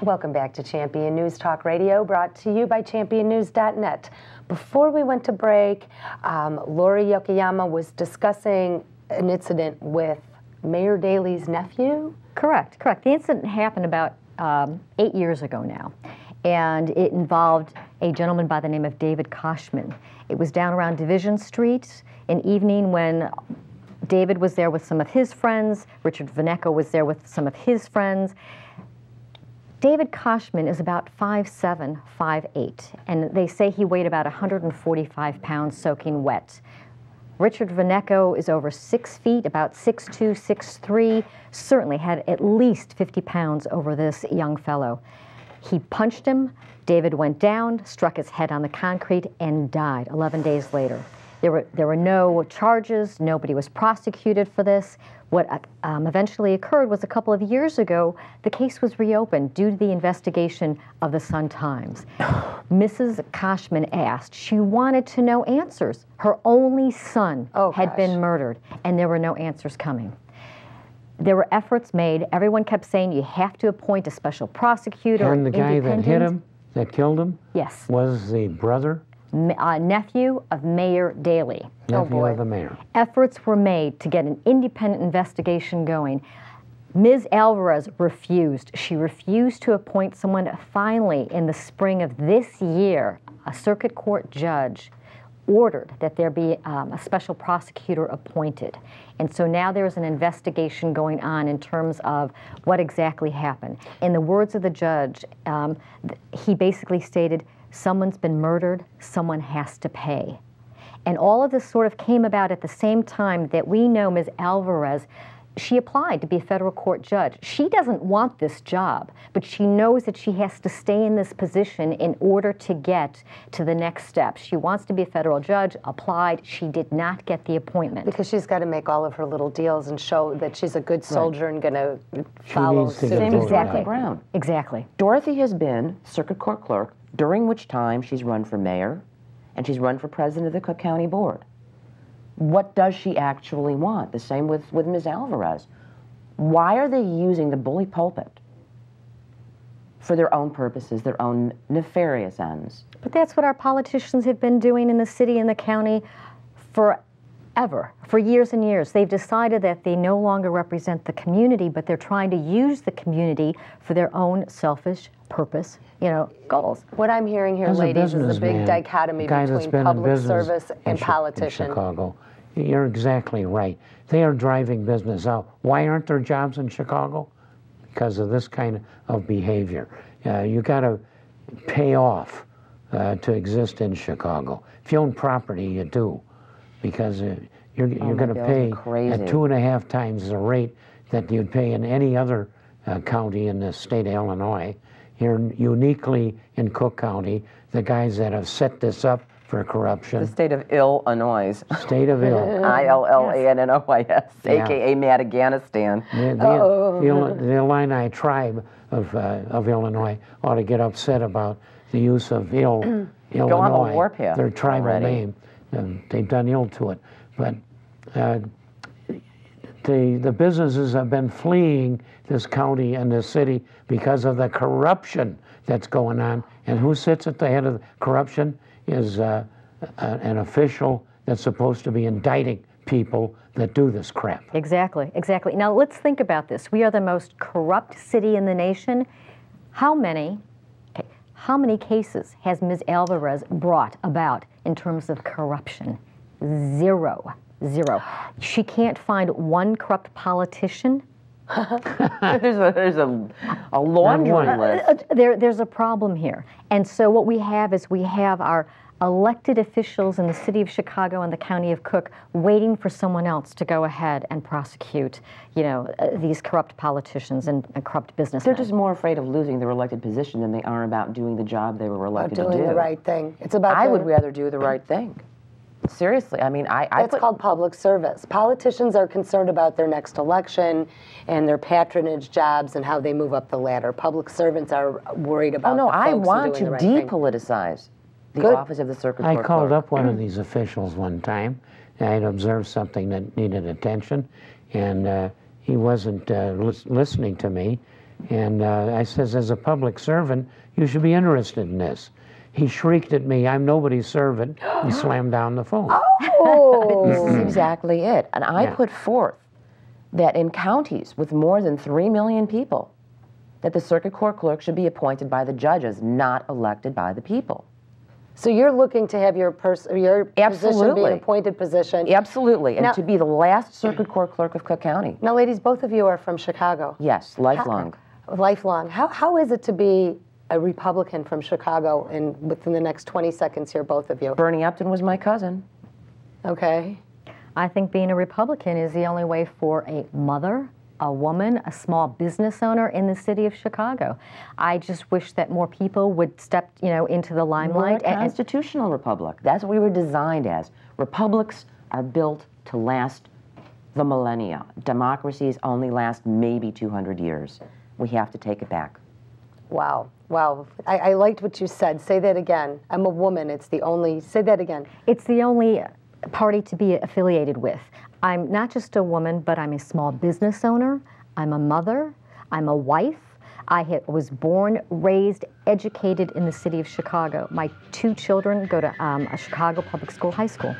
Welcome back to Champion News Talk Radio, brought to you by championnews.net. Before we went to break, Lori Yokoyama was discussing an incident with Mayor Daley's nephew? Correct. The incident happened about 8 years ago now, and it involved a gentleman by the name of David Koshman. It was down around Division Street, an evening when David was there with some of his friends, Richard Vaneco was there with some of his friends. David Koshman is about 5'7", 5'8", and they say he weighed about 145 pounds soaking wet. Richard Vaneco is over 6 feet, about 6'2", 6'3", certainly had at least 50 pounds over this young fellow. He punched him, David went down, struck his head on the concrete, and died 11 days later. There were no charges, nobody was prosecuted for this. What eventually occurred was a couple of years ago, the case was reopened due to the investigation of the Sun-Times. Mrs. Koshman asked, she wanted to know answers. Her only son had been murdered, and there were no answers coming. There were efforts made. Everyone kept saying you have to appoint a special prosecutor. And the guy that hit him, that killed him, yes, was the brother? Nephew of Mayor Daley. Nephew of the mayor. Efforts were made to get an independent investigation going. Ms. Alvarez refused. She refused to appoint someone. Finally, in the spring of this year, a circuit court judge ordered that there be a special prosecutor appointed. And so now there's an investigation going on in terms of what exactly happened. In the words of the judge, he basically stated, someone's been murdered, someone has to pay. And all of this sort of came about at the same time that we know Ms. Alvarez, she applied to be a federal court judge. She doesn't want this job, but she knows that she has to stay in this position in order to get to the next step. She wants to be a federal judge, applied, she did not get the appointment. Because she's got to make all of her little deals and show that she's a good soldier and going to follow suit. Same as Dorothy Brown. Exactly. Dorothy has been circuit court clerk, during which time she's run for mayor and she's run for president of the Cook County Board. What does she actually want? The same with Ms. Alvarez. Why are they using the bully pulpit for their own purposes, their own nefarious ends? But that's what our politicians have been doing in the city and the county forever, for years and years. They've decided that they no longer represent the community, but they're trying to use the community for their own selfish purpose, goals. What I'm hearing here, ladies, is a big dichotomy between public service and politician. In Chicago. You're exactly right. They are driving business out. Why aren't there jobs in Chicago? Because of this kind of behavior. You got to pay off to exist in Chicago. If you own property, you do, because you're going to pay at 2.5 times the rate that you'd pay in any other county in the state of Illinois. Here, uniquely in Cook County, the guys that have set this up for corruption. The state of Illinois. State of Ill. I-L-L-A-N-N-O-I-S, a.k.a. Madaganistan. The Illini tribe of Illinois ought to get upset about the use of Illinois, Go on the warpath their tribal already. name. They've done ill to it. But the businesses have been fleeing this county and this city because of the corruption that's going on. And who sits at the head of the corruption is an official that's supposed to be indicting people that do this crap. Exactly. Now let's think about this. We are the most corrupt city in the nation. How many cases has Ms. Alvarez brought about in terms of corruption? Zero. She can't find one corrupt politician. There's a laundry list. There's a problem here. And so what we have is we have our elected officials in the city of Chicago and the county of Cook waiting for someone else to go ahead and prosecute, these corrupt politicians and corrupt businessmen. They're just more afraid of losing their elected position than they are about doing the job they were elected to do. Doing the right thing. It's about. I would rather do the right thing. Seriously, I mean, That's called public service. Politicians are concerned about their next election and their patronage jobs and how they move up the ladder. Public servants are worried about. Oh no, I want to depoliticize the office of the circuit court I called clerk. up one of these officials one time. I had observed something that needed attention, and he wasn't listening to me. And I says, as a public servant, you should be interested in this. He shrieked at me, I'm nobody's servant. He slammed down the phone. Oh! This is exactly it. And I Yeah. put forth that in counties with more than 3 million people, that the circuit court clerk should be appointed by the judges, not elected by the people. So you're looking to have your position be Absolutely. an appointed position. Absolutely, and Now- to be the last circuit court clerk of Cook County. Now, ladies, both of you are from Chicago. Yes, lifelong. Lifelong. How is it to be a Republican from Chicago within the next 20 seconds here, both of you? Bernie Upton was my cousin. Okay. I think being a Republican is the only way for a mother, a woman, a small business owner in the city of Chicago. I just wish that more people would step, into the We're a limelight. constitutional republic. That's what we were designed as. Republics are built to last the millennia. Democracies only last maybe 200 years. We have to take it back. Wow. Wow. I liked what you said. Say that again. I'm a woman. It's the only. Say that again. It's the only party to be affiliated with. I'm not just a woman, but I'm a small business owner. I'm a mother. I'm a wife. I was born, raised, educated in the city of Chicago. My 2 children go to a Chicago public school high school.